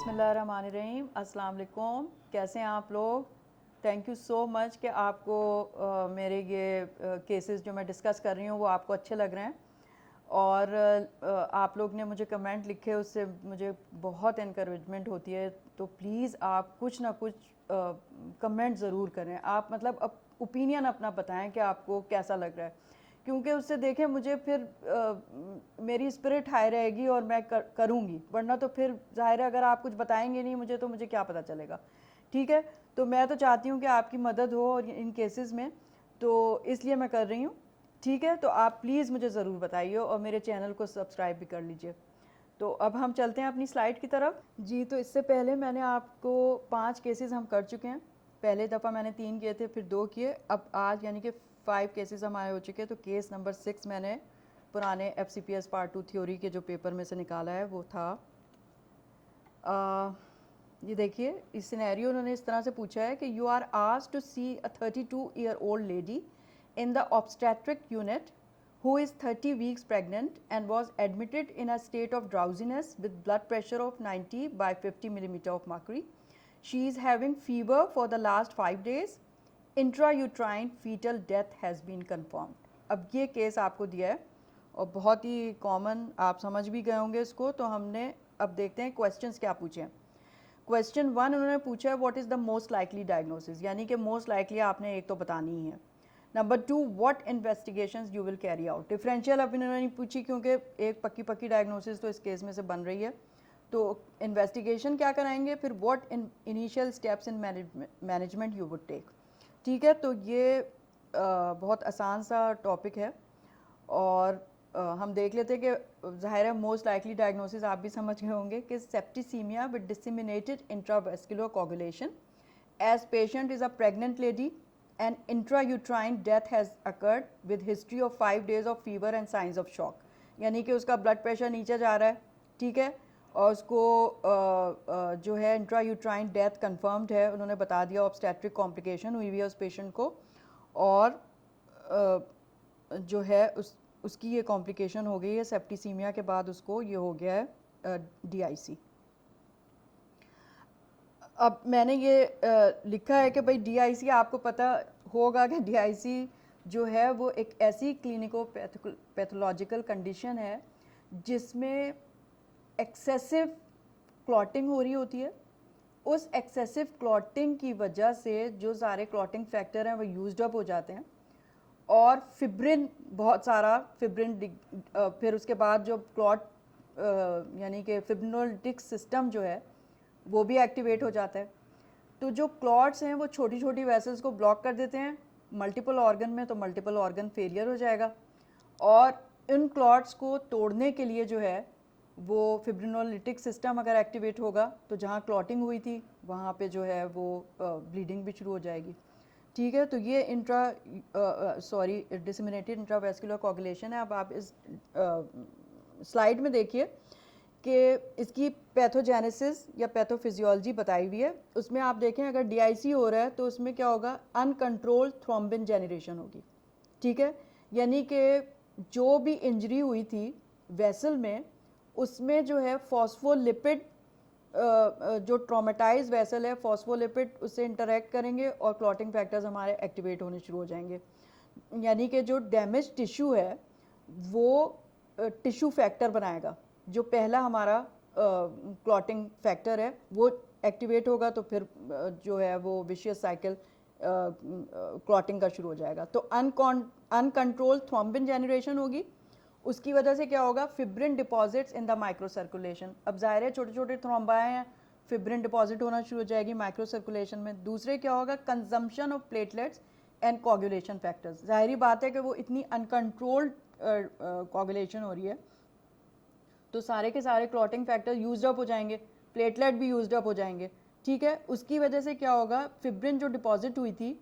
बिस्मिल्लाहिर्रहमानिर्रहीम। अस्सलाम वालेकुम। कैसे हैं आप लोग? थैंक यू सो मच कि आपको मेरे ये केसेस जो मैं डिस्कस कर रही हूँ वो आपको अच्छे लग रहे हैं और आप लोग ने मुझे कमेंट लिखे, उससे मुझे बहुत इनकरेजमेंट होती है। तो प्लीज़ आप कुछ ना कुछ कमेंट ज़रूर करें। आप मतलब ओपिनियन अपना बताएं कि आपको कैसा लग रहा है, क्योंकि उससे देखें मुझे फिर मेरी स्पिरिट हाई रहेगी और मैं करूँगी। वरना तो फिर ज़ाहिर है अगर आप कुछ बताएंगे नहीं मुझे तो मुझे क्या पता चलेगा। ठीक है, तो मैं तो चाहती हूँ कि आपकी मदद हो और इन केसेस में, तो इसलिए मैं कर रही हूँ। ठीक है, तो आप प्लीज़ मुझे ज़रूर बताइए और मेरे चैनल को सब्सक्राइब भी कर लीजिए। तो अब हम चलते हैं अपनी स्लाइड की तरफ। जी, तो इससे पहले मैंने आपको 5 केसेस हम कर चुके हैं। पहले दफ़ा मैंने 3 किए थे, फिर 2 किए, अब आज यानी कि 5 केसेस हमारे हो चुके हैं। तो केस नंबर 6 मैंने पुराने FCPS पार्ट 2 थ्योरी के जो पेपर में से निकाला है वो था। ये देखिए, इस सिनेरियो उन्होंने इस तरह से पूछा है कि you are asked to see a 32-year-old lady in the obstetric unit who is 30 weeks pregnant and was admitted in a state of drowsiness with blood pressure of 90 by 50 millimeter of mercury. She is having fever for the last 5 days. Intrauterine fetal death has been confirmed. अब ये case आपको दिया है और बहुत ही common, आप समझ भी गए होंगे इसको। तो हमने अब देखते हैं क्वेश्चंस क्या पूछे हैं। क्वेश्चन 1 उन्होंने पूछा है what is the most likely diagnosis, यानी कि मोस्ट लाइकली आपने एक तो बतानी ही है। Number 2, what investigations you will carry out. Differential अब इन्होंने नहीं पूछी क्योंकि एक पक्की डायग्नोसिस तो इस केस में से बन रही है। तो इन्वेस्टिगेशन क्या कराएंगे, फिर what initial steps in management you would take. ठीक है, तो ये बहुत आसान सा टॉपिक है और हम देख लेते हैं कि ज़ाहिर है मोस्ट लाइकली डायग्नोसिस आप भी समझ गए होंगे कि septicaemia with disseminated intravascular coagulation as patient is a pregnant lady and intrauterine death has occurred with history of 5 days of fever and science of shock. यानी कि उसका ब्लड प्रेशर नीचे जा रहा है, ठीक है, और उसको जो है इंट्रायूट्राइन डेथ कंफर्म्ड है, उन्होंने बता दिया। ऑब्स्टेट्रिक कॉम्प्लिकेशन हुई हुई है उस पेशेंट को और जो है उसकी ये कॉम्प्लिकेशन हो गई है सेप्टिसीमिया के बाद, उसको ये हो गया है DIC। अब मैंने ये लिखा है कि भाई DIC आपको पता होगा कि DIC जो है वो एक ऐसी क्लिनिको पैथोलॉजिकल कंडीशन है जिसमें एक्सेसिव क्लॉटिंग हो रही होती है। उस एक्सेसिव क्लॉटिंग की वजह से जो सारे क्लॉटिंग फैक्टर हैं वो यूज्ड अप हो जाते हैं और फिब्रिन, बहुत सारा फिब्रिन, फिर उसके बाद जो क्लॉट यानी कि फिब्रिनोलिटिक सिस्टम जो है वो भी एक्टिवेट हो जाता है। तो जो क्लॉट्स हैं वो छोटी छोटी वेसल्स को ब्लॉक कर देते हैं मल्टीपल ऑर्गन में, तो मल्टीपल ऑर्गन फेलियर हो जाएगा और इन क्लॉट्स को तोड़ने के लिए जो है वो फिब्रिनोलिटिक सिस्टम अगर एक्टिवेट होगा तो जहाँ क्लॉटिंग हुई थी वहाँ पे जो है वो ब्लीडिंग भी शुरू हो जाएगी। ठीक है, तो ये डिसेमिनेटेड इंट्रावेस्कुलर कोगुलेशन है। अब आप इस स्लाइड में देखिए कि इसकी पैथोजेनेसिस या पैथोफिजियोलॉजी बताई हुई है। उसमें आप देखें अगर DIC हो रहा है तो उसमें क्या होगा, अनकंट्रोल्ड थ्रोम्बिन जेनरेशन होगी। ठीक है, यानी कि जो भी इंजरी हुई थी वेसल में उसमें जो है फॉस्फोलिपिड, जो ट्रॉमेटाइज वेसल है, फॉस्फोलिपिड उससे इंटरेक्ट करेंगे और क्लॉटिंग फैक्टर्स हमारे एक्टिवेट होने शुरू हो जाएंगे। यानी कि जो डैमेज टिश्यू है वो टिश्यू फैक्टर बनाएगा। जो पहला हमारा क्लॉटिंग फैक्टर है वो एक्टिवेट होगा तो फिर जो है वो विशियस साइकिल क्लॉटिंग का शुरू हो जाएगा। तो अनकंट्रोल्ड थ्रोम्बिन जेनरेशन होगी, उसकी वजह से क्या होगा, fibrin deposits in the micro circulation. अब जाहिर है छोटे छोटे थ्रोम्बाएँ हैं, फिब्रिन डिपॉजिट होना शुरू हो जाएगी माइक्रो सर्कुलेशन में। दूसरे क्या होगा, consumption of platelets and coagulation factors. जाहिर बात है कि वो इतनी अनकंट्रोल्ड कोगुलेशन हो रही है तो सारे के सारे क्लॉटिंग फैक्टर यूज्ड अप हो जाएंगे, प्लेटलेट भी यूज्ड अप हो जाएंगे। ठीक है, उसकी वजह से क्या होगा, फिब्रिन जो डिपॉजिट हुई थी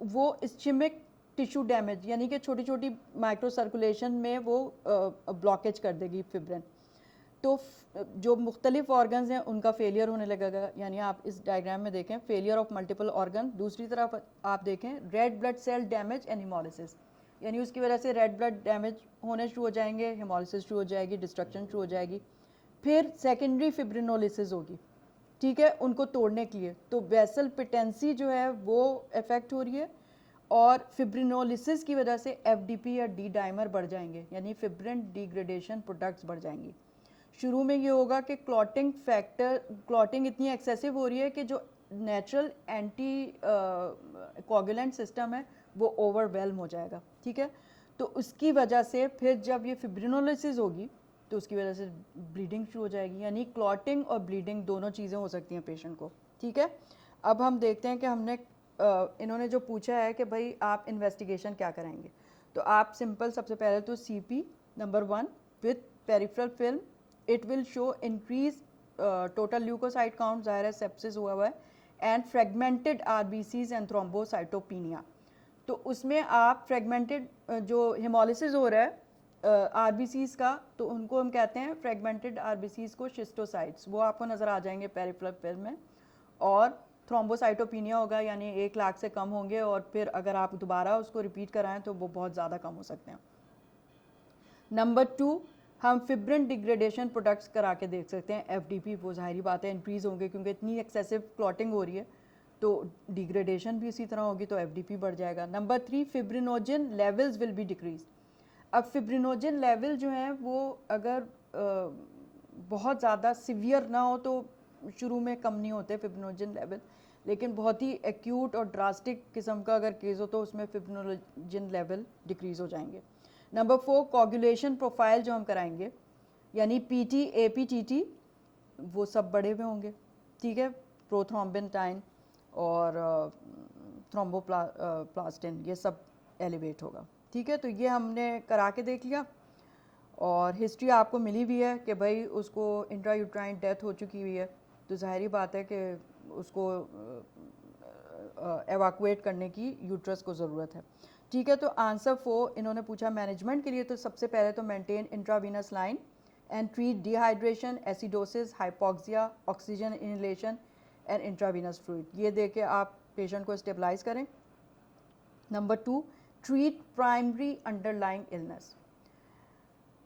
वो इस्चिमिक टिश्यू डैमेज, यानी कि छोटी छोटी माइक्रो सर्कुलेशन में वो ब्लॉकेज कर देगी फिब्रिन। तो जो मुख्तलिफ ऑर्गन्स हैं उनका फेलियर होने लगेगा। यानी आप इस डायग्राम में देखें फेलियर ऑफ मल्टीपल ऑर्गन। दूसरी तरफ आप देखें red blood cell damage and haemolysis, यानी उसकी वजह से रेड ब्लड डैमेज होने शुरू हो जाएंगे, हिमोलिसिस शुरू हो जाएगी, डिस्ट्रक्शन शुरू हो जाएगी। फिर सेकेंडरी फिब्रिनोलिसिस होगी। ठीक है, उनको तोड़ने के लिए। तो वेसल पेटेंसी जो है वो इफेक्ट हो रही है, और फिब्रिनोलिसिस की वजह से एफडीपी या डी डाइमर बढ़ जाएंगे, यानी फिब्रिन डिग्रेडेशन प्रोडक्ट्स बढ़ जाएंगी। शुरू में ये होगा कि क्लॉटिंग फैक्टर, क्लॉटिंग इतनी एक्सेसिव हो रही है कि जो नेचुरल एंटी कोगुलेंट सिस्टम है वो ओवरवेल्म हो जाएगा, ठीक है। तो उसकी वजह से फिर जब ये फिब्रिनोलिसिस होगी तो उसकी वजह से ब्लीडिंग शुरू हो जाएगी, यानी क्लॉटिंग और ब्लीडिंग दोनों चीज़ें हो सकती हैं पेशेंट को, ठीक है। अब हम देखते हैं कि हमने इन्होंने जो पूछा है कि भाई आप इन्वेस्टिगेशन क्या कराएंगे। तो आप सिंपल सबसे पहले तो CP number 1 with peripheral film, it will show increase total leucocyte count, ज़ाहिर है सेप्सिस हुआ है, and fragmented RBCs and thrombocytopenia. तो उसमें आप फ्रेगमेंटेड जो हेमोलिसिस हो रहा है आरबीसीज का, तो उनको हम कहते हैं फ्रेगमेंटेड आरबीसीज को शिस्टोसाइट्स, वो आपको नज़र आ जाएंगे पेरिफेरल फिल्म में। और थ्रोम्बोसाइटोपिनिया होगा, यानी 1 लाख से कम होंगे, और फिर अगर आप दोबारा उसको रिपीट कराएं तो वो बहुत ज़्यादा कम हो सकते हैं। नंबर 2, हम फिब्रिन डिग्रेडेशन प्रोडक्ट्स करा के देख सकते हैं। एफडीपी वो जाहिर बात है इंक्रीज़ होंगे, क्योंकि इतनी एक्सेसिव क्लॉटिंग हो रही है तो डिग्रेडेशन भी इसी तरह होगी, तो एफडीपी बढ़ जाएगा। Number 3, fibrinogen levels will be decrease. अब फिब्रिनोजन लेवल जो है वो अगर बहुत ज़्यादा सिवियर ना हो तो शुरू में कम नहीं होते फिब्रिनोजन लेवल, लेकिन बहुत ही एक्यूट और ड्रास्टिक किस्म का अगर केस हो तो उसमें फिब्रिनोजन लेवल डिक्रीज़ हो जाएंगे। नंबर 4, कोगुलेशन प्रोफाइल जो हम कराएंगे, यानी पीटी एपीटीटी वो सब बढ़े हुए होंगे, ठीक है। प्रोथ्रोम्बिनटाइन और थ्रोम्बोप्लास्टिन ये सब एलिवेट होगा, ठीक है। तो ये हमने करा के देख लिया, और हिस्ट्री आपको मिली हुई है कि भाई उसको इंट्रायूट्राइन डेथ हो चुकी हुई है, तो ज़ाहिरी बात है कि उसको एवाकुएट करने की यूट्रस को ज़रूरत है, ठीक है। तो आंसर 4 इन्होंने पूछा मैनेजमेंट के लिए, तो सबसे पहले तो maintain intravenous line and treat dehydration, acidosis, hypoxia, oxygen inhalation and intravenous fluid, ये दे के आप पेशेंट को स्टेबलाइज करें। Number 2, treat primary underlying illness.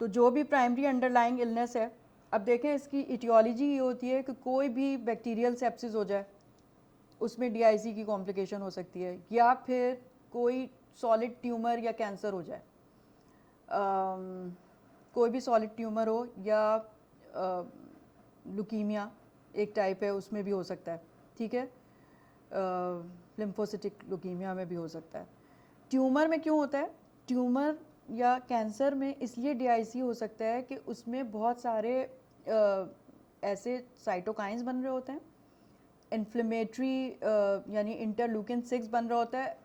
तो जो भी प्राइमरी अंडरलाइंग इलनेस है, अब देखें इसकी इटियोलॉजी ये होती है कि कोई भी बैक्टीरियल सेप्सिस हो जाए उसमें डीआईसी की कॉम्प्लिकेशन हो सकती है, या फिर कोई सॉलिड ट्यूमर या कैंसर हो जाए, कोई भी सॉलिड ट्यूमर हो, या लुकीमिया एक टाइप है उसमें भी हो सकता है, ठीक है। लिम्फोसिटिक लुकीमिया में भी हो सकता है। ट्यूमर में क्यों होता है? ट्यूमर या कैंसर में इसलिए डीआईसी हो सकता है कि उसमें बहुत सारे ऐसे साइटोकाइंस बन रहे होते हैं, इन्फ्लेमेटरी यानी इंटरल्यूकिन 6 बन रहा होता है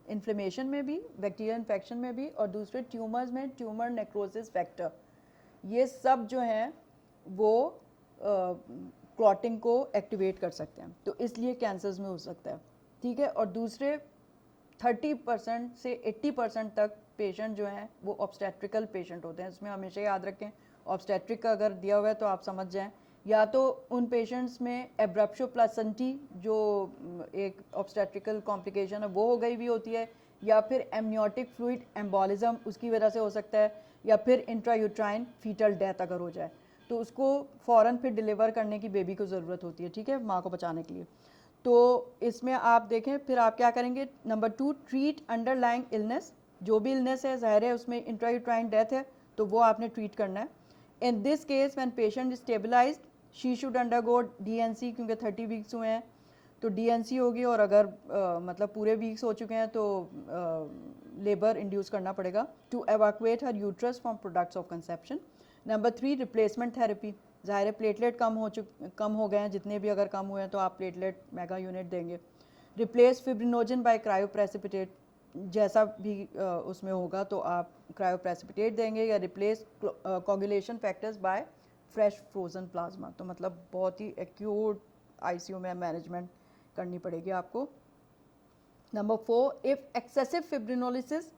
इन्फ्लेमेशन में भी, बैक्टीरियल इन्फेक्शन में भी, और दूसरे ट्यूमर्स में ट्यूमर नेक्रोसिस फैक्टर, ये सब जो हैं वो क्लॉटिंग को एक्टिवेट कर सकते हैं, तो इसलिए कैंसर्स में हो सकता है, ठीक है। और दूसरे 30% से 80% तक पेशेंट जो हैं वो ऑब्स्टेट्रिकल पेशेंट होते हैं। इसमें हमेशा याद रखें ऑब्स्टेट्रिक का अगर दिया हुआ है तो आप समझ जाएं, या तो उन पेशेंट्स में एब्रप्शो प्लासेंटी जो एक ऑब्स्टेट्रिकल कॉम्प्लिकेशन है वो हो गई भी होती है, या फिर एमनियोटिक फ्लूइड एम्बोलिज्म उसकी वजह से हो सकता है, या फिर इंट्रायूट्राइन फीटल डेथ अगर हो जाए तो उसको फ़ौरन फिर डिलीवर करने की बेबी को ज़रूरत होती है, ठीक है, माँ को बचाने के लिए। तो इसमें आप देखें फिर आप क्या करेंगे। नंबर 2, ट्रीट अंडरलाइंग इलनेस, जो भी इलनेस है ज़ाहिर है उसमें इंट्रायूट्राइन डेथ है तो वो आपने ट्रीट करना है। In this case when patient stabilised she should undergo D N C, क्योंकि 30 वीक्स हुए हैं तो डीएनसी होगी, और अगर मतलब पूरे वीक्स हो चुके हैं तो लेबर इंड्यूस करना पड़ेगा to evacuate her uterus from products of conception. Number 3, replacement therapy, ज़ाहिर है प्लेटलेट कम हो गए हैं, जितने भी अगर कम हुए हैं तो आप प्लेटलेट मेगा यूनिट देंगे। रिप्लेस फिब्रिनोजन बाय क्रायोप्रेसिपिटेट, जैसा भी उसमें होगा तो आप क्रायोप्रेसिपिटेट देंगे, या replace coagulation factors bye fresh frozen plasma. तो मतलब बहुत ही एक्यूट आईसीयू में मैनेजमेंट करनी पड़ेगी आपको। नंबर 4, इफ़ एक्सेसिव फिब्रिनोलिसिस,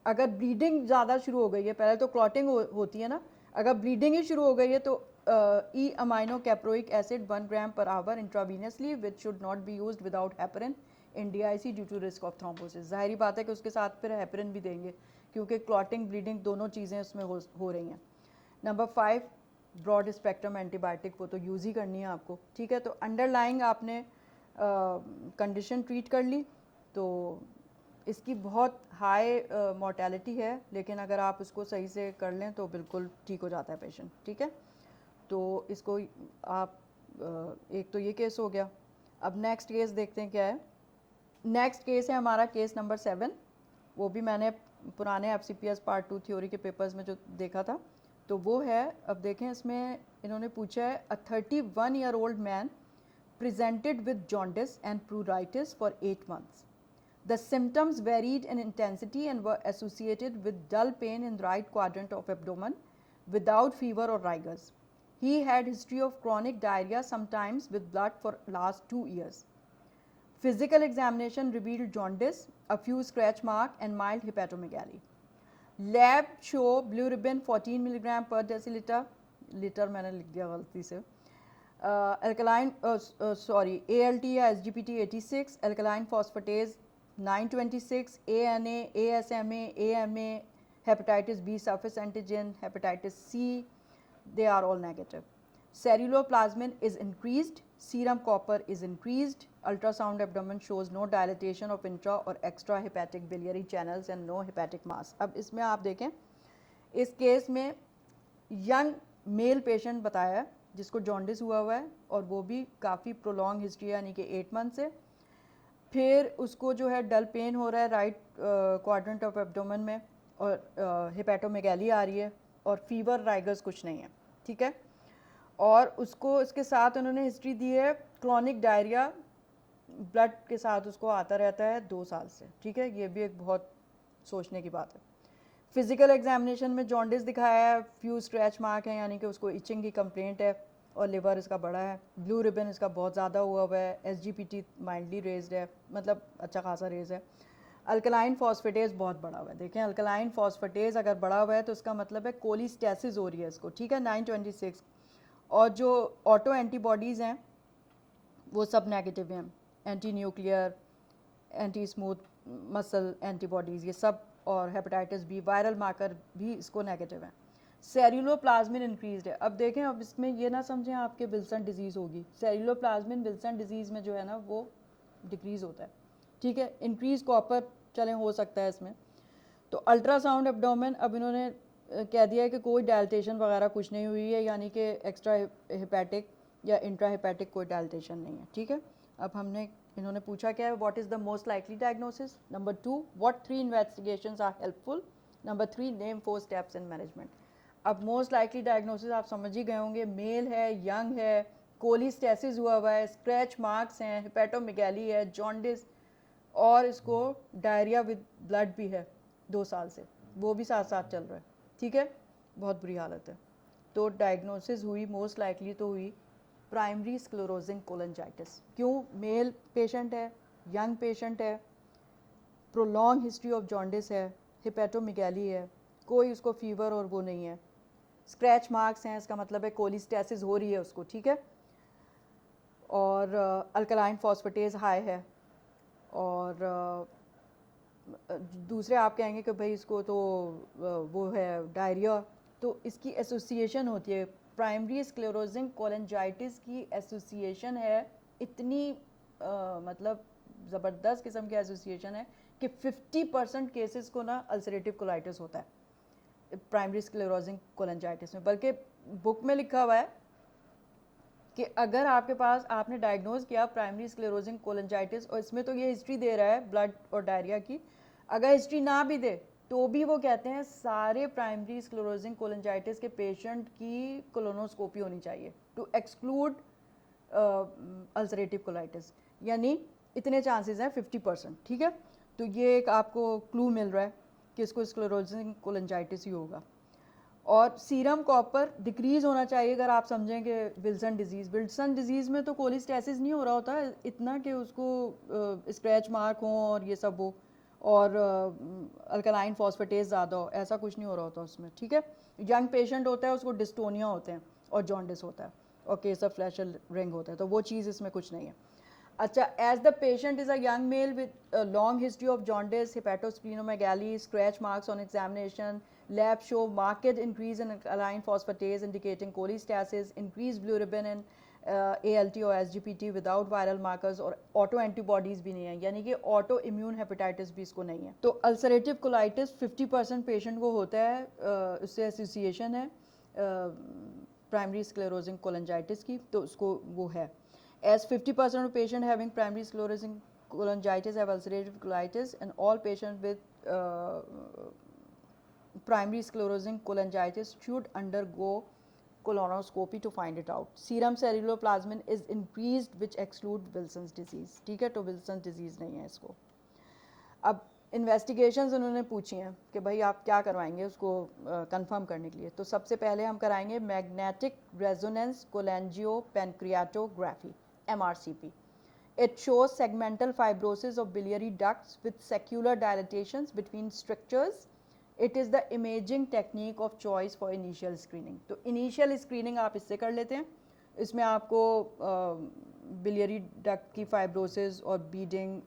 अगर ब्लीडिंग ज़्यादा शुरू हो गई है, पहले तो क्लॉटिंग होती है ना, अगर ब्लीडिंग ही शुरू हो गई है तो E amino caproic acid 1 gram per hour intravenously which should not be used without heparin in DIC due to risk of thrombosis. ज़ाहिरी बात है कि उसके साथ फिर हेपरिन भी देंगे, क्योंकि क्लॉटिंग ब्लीडिंग दोनों चीज़ें उसमें हो रही हैं। नंबर 5, ब्रॉड स्पेक्ट्रम एंटीबायोटिक वो तो यूज़ ही करनी है आपको, ठीक है। तो अंडरलाइंग आपने कंडीशन ट्रीट कर ली, तो इसकी बहुत हाई मोर्टेलिटी है, लेकिन अगर आप उसको सही से कर लें तो बिल्कुल ठीक हो जाता है पेशेंट, ठीक है। तो इसको आप एक तो ये केस हो गया। अब नेक्स्ट केस देखते हैं क्या है। नेक्स्ट केस है हमारा केस नंबर 7। वो भी मैंने पुराने FCPS पार्ट 2 थ्योरी के पेपर्स में जो देखा था, तो वो है, अब देखें इसमें इन्होंने पूछा है अ 31 year old man presented with jaundice and pruritus for 8 months. The symptoms varied in intensity and were associated with dull pain in the right quadrant of abdomen without fever or rigors. He had history of chronic diarrhea, sometimes with blood, for last 2 years. Physical examination revealed jaundice, a few scratch marks and mild hepatomegaly. Lab show blue ribbon 14 milligram per deciliter, litre मैंने लिख दिया गलती से, alkaline ALT या SGPT 86, alkaline phosphatase 926, ANA, ASMA, AMA, hepatitis B surface antigen, hepatitis C, they are all negative. Ceruloplasmin is increased, serum copper is increased, ultrasound abdomen shows no dilatation of intra or extra hepatic biliary channels and no hepatic mass. अब इसमें आप देखें, इस case में young male patient बताया है जिसको jaundice हुआ हुआ है, और वो भी काफ़ी प्रोलॉन्ग हिस्ट्री यानी कि 8 मंथ से। फिर उसको जो है डल पेन हो रहा है राइट क्वाड्रेंट ऑफ एब्डोमेन में, और हेपेटोमेगैली आ रही है, और फीवर राइगर्स कुछ नहीं है, ठीक है। और उसको इसके साथ उन्होंने हिस्ट्री दी है क्रोनिक डायरिया, ब्लड के साथ उसको आता रहता है 2 साल से, ठीक है। ये भी एक बहुत सोचने की बात है। फिजिकल एग्जामिनेशन में जॉन्डिस दिखाया है, फ्यू स्क्रैच मार्क हैं, यानी कि उसको इचिंग की कंप्लेंट है, और लिवर इसका बड़ा है, ब्लू रिबन इसका बहुत ज़्यादा हुआ हुआ है, SGPT माइल्डली रेज्ड है, मतलब अच्छा खासा रेज है। अल्कलाइन फॉस्फेटेज बहुत बड़ा हुआ है, देखें अल्कलाइन फॉस्फेटेज अगर बड़ा हुआ है तो इसका मतलब है कोलिस्टेसिस हो रही है इसको, ठीक है, 926। और जो ऑटो एंटीबॉडीज़ हैं वो सब नेगेटिव हैं, anti nuclear, anti smooth muscle antibodies, ये सब, और हेपेटाइटिस बी वायरल मार्कर भी इसको नेगेटिव है। सेरुलोप्लाज्मिन इंक्रीज्ड है। अब देखें, अब इसमें ये ना समझें आपके विल्सन डिजीज़ होगी, सेरुलोप्लाज्मिन विल्सन डिजीज़ में जो है ना वो डिक्रीज़ होता है, ठीक है। इंक्रीज कॉपर चलें हो सकता है इसमें। तो अल्ट्रासाउंड एब्डोमेन, अब इन्होंने कह दिया है कि कोई डायल्टेशन वगैरह कुछ नहीं हुई है, यानी कि एक्स्ट्रा हेपेटिक या इंट्रा हेपेटिक कोई डायल्टेशन नहीं है, ठीक है। अब हमने इन्होंने पूछा क्या है, what is the most likely diagnosis. Number 2, what 3 investigations are helpful. Number 3, name 4 steps in management. अब मोस्ट लाइकली डायग्नोसिस आप समझ ही गए होंगे, मेल है, यंग है, कोलिस्टेसिस हुआ हुआ है, स्क्रैच मार्क्स हैं, हेपेटोमेगैली है, जॉन्डिस, और इसको डायरिया विद ब्लड भी है 2 साल से, वो भी साथ साथ चल रहा है, ठीक है, बहुत बुरी हालत है। तो डायग्नोसिस हुई मोस्ट लाइकली तो हुई प्राइमरी स्क्लेरोजिंग कोलेंजाइटिस। क्यों? मेल पेशेंट है, यंग पेशेंट है, प्रोलॉन्ग हिस्ट्री ऑफ जॉन्डिस है, हेपेटोमेगैली है, कोई उसको फीवर और वो नहीं है, स्क्रैच मार्क्स हैं, इसका मतलब है कोलिस्टेसिस हो रही है उसको, ठीक है, और अल्कलाइन फॉस्फेटेज हाई है। और दूसरे आप कहेंगे कि भाई इसको तो वो है डायरिया, तो इसकी एसोसिएशन होती है, प्राइमरी स्क्लेरोजिंग कोलेंजाइटिस की एसोसिएशन है, इतनी मतलब ज़बरदस्त किस्म की एसोसिएशन है कि 50% केसेस को ना अल्सरेटिव कोलाइटिस होता है प्राइमरी स्क्लेरोजिंग कोलेंजाइटिस में। बल्कि बुक में लिखा हुआ है कि अगर आपके पास आपने डायग्नोज किया प्राइमरी स्क्लेरोजिंग कोलेंजाइटिस, और इसमें तो ये हिस्ट्री दे रहा है ब्लड और डायरिया की, अगर हिस्ट्री ना भी दे तो भी वो कहते हैं सारे प्राइमरी स्क्लेरोजिंग कोलेंजाइटिस के पेशेंट की कोलोनोस्कोपी होनी चाहिए टू एक्सक्लूड अल्सरेटिव कोलाइटिस, यानी इतने चांसेस हैं 50%, ठीक है। तो ये एक आपको क्लू मिल रहा है कि इसको स्क्लेरोजिंग कोलेंजाइटिस ही होगा। और सीरम कॉपर डिक्रीज़ होना चाहिए अगर आप समझें कि विल्सन डिजीज़ में तो कोलिस्टेसिस नहीं हो रहा होता इतना कि उसको स्क्रैच मार्क हो और ये सब हो, और अल्कलाइन फॉस्फेटेज ज़्यादा हो, ऐसा कुछ नहीं हो रहा होता उसमें, ठीक है। यंग पेशेंट होता है उसको डिस्टोनिया होते हैं और जॉन्डिस होता है और केस ऑफ फ्लैशर रिंग होता है, तो वो चीज़ इसमें कुछ नहीं है। अच्छा, as the patient is a young male with long history of jaundice, hepatosplenomegaly, scratch marks on examination, Labs show marked increase in alkaline phosphatase indicating cholestasis, increased bilirubin in ALT और SGPT without viral markers, और auto antibodies भी नहीं है, यानी कि auto immune hepatitis भी इसको नहीं है। तो अल्सरेटिव कोलाइटिस 50% पेशेंट को होता है, उससे एसोसिएशन है प्राइमरी स्क्लेरोसिंग कोलेंजाइटिस की, तो उसको वो है। As 50% of patients having primary sclerosing cholangitis have ulcerative colitis, and all patients with primary sclerosing cholangitis should undergo colonoscopy to find it out. Serum ceruloplasmin is increased which exclude Wilson's disease. ठीक है, तो Wilson's disease नहीं है इसको। अब investigations उन्होंने पूछी हैं कि भाई आप क्या करवाएंगे उसको कंफर्म करने के लिए। तो सबसे पहले हम कराएंगे magnetic resonance cholangiopancreatography MRCP. It shows segmental fibrosis of biliary ducts with secular dilatations between strictures. It is the imaging technique of choice for initial screening. तो initial screening आप इससे कर लेते हैं, इसमें आपको बिलियरी डक्ट की fibrosis और बीडिंग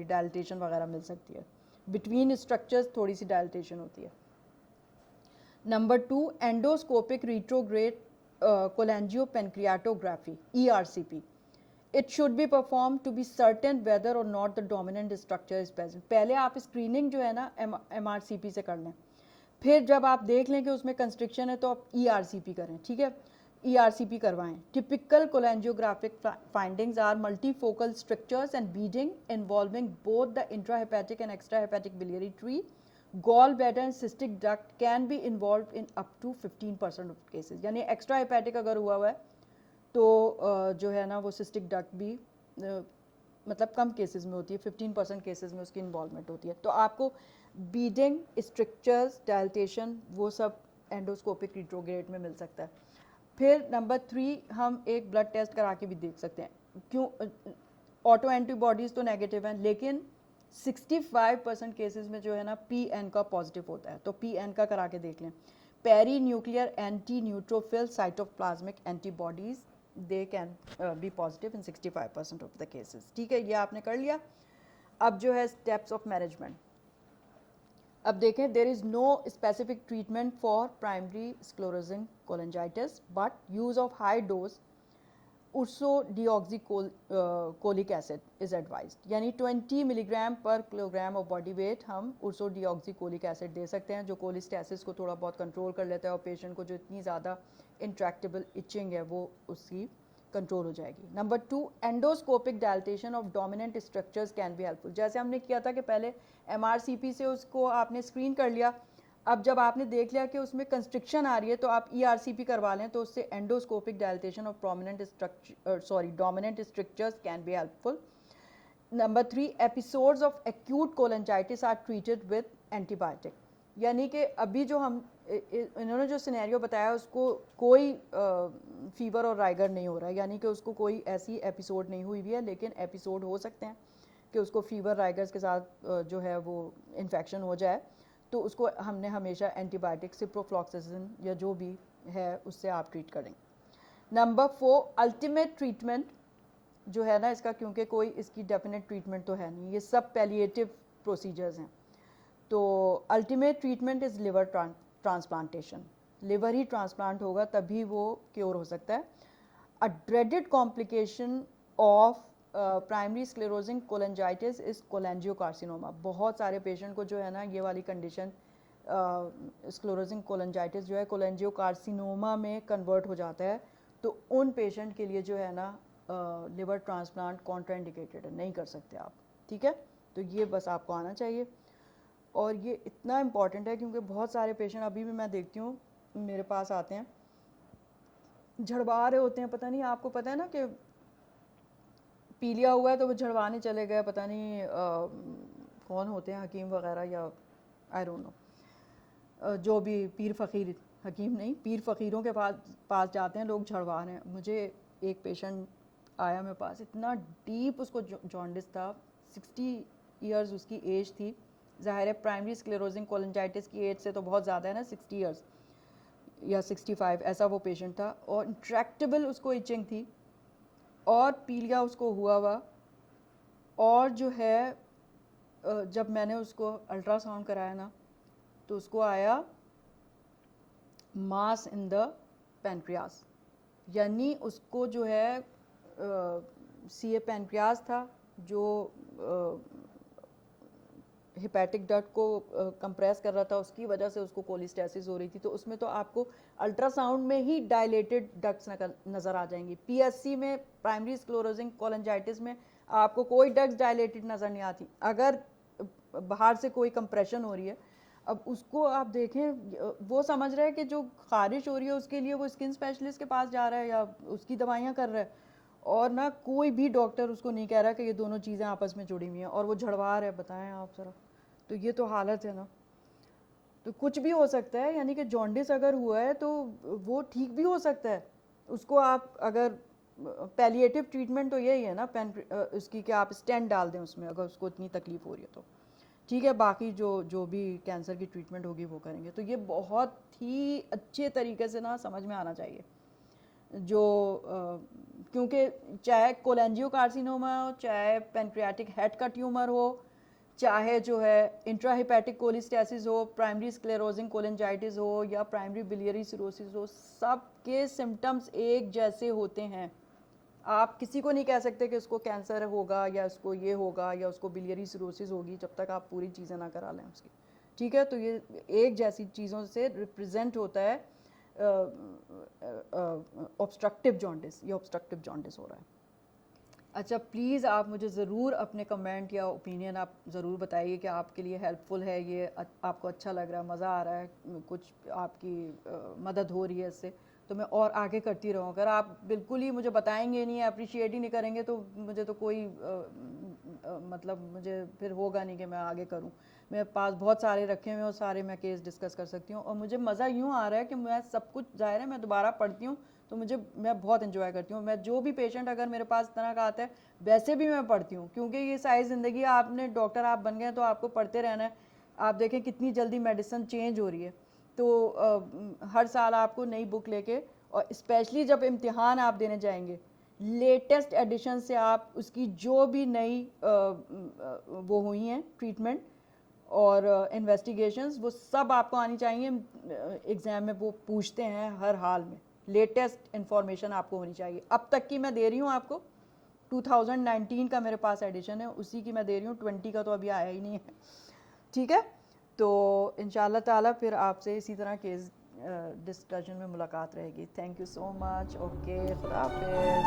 डायलिटेशन वगैरह मिल सकती है, बिटवीन स्ट्रक्चर्स थोड़ी सी डायलिटेशन होती है। Number 2 endoscopic retrograde cholangiopancreatography ERCP. It should be performed to be certain whether or not the dominant structure is present. पहले आप स्क्रीनिंग जो है ना MRCP से कर लें, फिर जब आप देख लें कि उसमें कंस्ट्रिक्शन है तो आप ERCP करें, ठीक है, ERCP करवाएं। Typical cholangiographic findings are multifocal strictures and bleeding involving both the intrahepatic and extrahepatic biliary tree. Gallbladder and cystic duct can be involved in up to 15% of cases. यानी extrahepatic अगर हुआ है तो जो है ना वो सिस्टिक डक्ट भी मतलब कम केसेस में होती है, 15% केसेस में उसकी इन्वॉल्वमेंट होती है। तो आपको बीडिंग, स्ट्रिक्चर्स, डायलिटेशन वो सब एंडोस्कोपिक रिट्रोग्रेड में मिल सकता है। फिर नंबर 3 हम एक ब्लड टेस्ट करा के भी देख सकते हैं। क्यों? ऑटो एंटीबॉडीज़ तो नेगेटिव हैं, लेकिन 65% केसेस में जो है ना PN का पॉजिटिव होता है, तो PN का करा के देख लें। Perinuclear anti neutrophil cytoplasmic antibodies they can be positive in 65% of the cases. ठीक है, ये आपने कर लिया। अब जो है steps of management, अब देखें there is no specific treatment for primary sclerosing cholangitis but use of high dose ursodeoxycholic acid is advised. यानी 20 मिलीग्राम पर किलोग्राम ऑफ बॉडी वेट हम ursodeoxycholic acid दे सकते हैं, जो कोलिस्टेसिस को थोड़ा बहुत कंट्रोल कर लेता है और पेशेंट को जो इतनी ज़्यादा इंट्रैक्टेबल इचिंग है वो उसकी कंट्रोल हो जाएगी। Number 2 endoscopic dilatation of dominant strictures can be helpful. जैसे हमने किया था कि पहले MRCP से उसको आपने स्क्रीन कर लिया, अब जब आपने देख लिया कि उसमें कंस्ट्रिक्शन आ रही है तो आप ERCP करवा लें, तो उससे endoscopic dilatation of dominant strictures can be helpful. Number 3 episodes of acute cholangitis are treated with antibiotic. यानी कि अभी जो हम इन्होंने जो सिनेरियो बताया उसको कोई फीवर और राइगर नहीं हो रहा है, यानी कि उसको कोई ऐसी एपिसोड नहीं हुई हुई है, लेकिन एपिसोड हो सकते हैं कि उसको फीवर राइगर्स के साथ जो है वो इन्फेक्शन हो जाए, तो उसको हमने हमेशा एंटीबायोटिक सिप्रोफ्लॉक्सासिन या जो भी है उससे आप ट्रीट करें। नंबर 4 अल्टीमेट ट्रीटमेंट जो है ना इसका, क्योंकि कोई इसकी डेफिनेट ट्रीटमेंट तो है नहीं, ये सब पैलिएटिव प्रोसीजर्स हैं, तो ultimate treatment is liver transplantation. Liver ही ट्रांसप्लांट होगा तभी वो क्योर हो सकता है। A dreaded complication of primary sclerosing cholangitis is cholangiocarcinoma. बहुत सारे पेशेंट को जो है ना ये वाली कंडीशन स्क्लेरोसिंग कोलेंजाइटिस जो है कोलेंजियोकार्सिनोमा में कन्वर्ट हो जाता है, तो उन पेशेंट के लिए जो है ना लिवर ट्रांसप्लांट कॉन्ट्राइंडिकेटेड है, नहीं कर सकते आप, ठीक है। तो ये बस आपको आना चाहिए, और ये इतना इम्पॉर्टेंट है क्योंकि बहुत सारे पेशेंट अभी भी मैं देखती हूँ मेरे पास आते हैं, झड़वा रहे होते हैं, पता नहीं आपको पता है ना कि पीलिया हुआ है तो वो झड़वाने चले गए, पता नहीं कौन होते हैं, हकीम वगैरह या आई डोंट नो, जो भी पीर फ़कीर, हकीम नहीं पीर फ़कीरों के पास जाते हैं लोग, झड़वा रहे हैं। मुझे एक पेशेंट आया मेरे पास, इतना डीप उसको जॉन्डिस था, 60 ईयर्स उसकी एज थी, ज़ाहिर है प्राइमरी स्क्लेरोसिंग कोलेंजाइटिस की एज से तो बहुत ज़्यादा है ना, 60 ईयर्स या 65 ऐसा वो पेशेंट था, और इंट्रैक्टेबल उसको इचिंग थी और पीलिया उसको हुआ, और जो है जब मैंने उसको अल्ट्रासाउंड कराया ना तो उसको आया मास इन द पेनक्रियास, यानी उसको जो है सी ए पेनक्रियास था जो हिपैटिक डक्ट को कंप्रेस कर रहा था, उसकी वजह से उसको कोलिस्टेसिस हो रही थी। तो उसमें तो आपको अल्ट्रासाउंड में ही डायलेटेड डक्ट्स नज़र आ जाएंगी। पीएससी में, प्राइमरी स्क्लेरोसिंग कोलिंजाइटिस में, आपको कोई डक्ट्स डायलेटेड नज़र नहीं आती अगर बाहर से कोई कंप्रेशन हो रही है। अब उसको आप देखें, वो समझ रहा है कि जो खारिश हो रही है उसके लिए वो स्किन स्पेशलिस्ट के पास जा रहा है या उसकी दवाइयाँ कर रहा है, और ना कोई भी डॉक्टर उसको नहीं कह रहा कि ये दोनों चीज़ें आपस में जुड़ी हुई हैं, और वो झड़वा रहा है। बताएं आप ज़रा, तो ये तो हालत है ना। तो कुछ भी हो सकता है, यानी कि जॉन्डिस अगर हुआ है तो वो ठीक भी हो सकता है। उसको आप अगर पैलिएटिव ट्रीटमेंट तो यही है ना उसकी, कि आप स्टेंट डाल दें उसमें अगर उसको इतनी तकलीफ हो रही है तो ठीक है, बाकी जो जो भी कैंसर की ट्रीटमेंट होगी वो करेंगे। तो ये बहुत ही अच्छे तरीके से ना समझ में आना चाहिए, जो क्योंकि चाहे कोलेंजियोकार्सिनोमा हो, चाहे पेनक्रियाटिक हेड का ट्यूमर हो, चाहे जो है इंट्राहिपैटिक कोलिस्टेसिस हो, प्राइमरी स्क्लेरोजिंग कोलिंजाइटिस हो, या प्राइमरी बिलियरी सिरोसिस हो, सबके सिम्टम्स एक जैसे होते हैं। आप किसी को नहीं कह सकते कि उसको कैंसर होगा या उसको ये होगा या उसको बिलियरी सिरोसिस होगी जब तक आप पूरी चीज़ें ना करा लें उसकी। ठीक है, तो ये एक जैसी चीज़ों से रिप्रेजेंट होता है ऑब्स्ट्रक्टिव जॉन्डिस। ये ऑब्स्ट्रक्टिव जॉन्डिस हो रहा है। अच्छा, प्लीज़ आप मुझे ज़रूर अपने कमेंट या ओपिनियन आप ज़रूर बताइए कि आपके लिए हेल्पफुल है ये, आपको अच्छा लग रहा है, मज़ा आ रहा है, कुछ आपकी मदद हो रही है इससे, तो मैं और आगे करती रहूँ। अगर आप बिल्कुल ही मुझे बताएंगे नहीं, अप्रिशिएट ही नहीं करेंगे, तो मुझे तो कोई मतलब मुझे फिर होगा नहीं कि मैं आगे करूँ। मेरे पास बहुत सारे रखे हुए हैं और सारे मैं केस डिस्कस कर सकती हूँ, और मुझे मज़ा यूँ आ रहा है कि मैं सब कुछ, ज़ाहिर है मैं दोबारा पढ़ती हूँ तो मैं बहुत इन्जॉय करती हूँ। मैं जो भी पेशेंट अगर मेरे पास इस तरह का आता है, वैसे भी मैं पढ़ती हूँ, क्योंकि ये सारी ज़िंदगी आपने डॉक्टर आप बन गए तो आपको पढ़ते रहना है। आप देखें कितनी जल्दी मेडिसिन चेंज हो रही है, तो हर साल आपको नई बुक लेके, और स्पेशली जब इम्तिहान आप देने जाएंगे, लेटेस्ट एडिशन से आप उसकी जो भी नई वो हुई हैं ट्रीटमेंट और इन्वेस्टिगेशंस, वो सब आपको आनी चाहिए। एग्ज़ाम में वो पूछते हैं हर हाल में, लेटेस्ट इन्फॉर्मेशन आपको होनी चाहिए। अब तक की मैं दे रही हूँ आपको, 2019 का मेरे पास एडिशन है, उसी की मैं दे रही हूँ, 20 का तो अभी आया ही नहीं है। ठीक है, तो इंशाल्लाह ताला फिर आपसे इसी तरह केस डिस्कशन में मुलाकात रहेगी। Thank you so much. Okay, खुदा हाफिज़।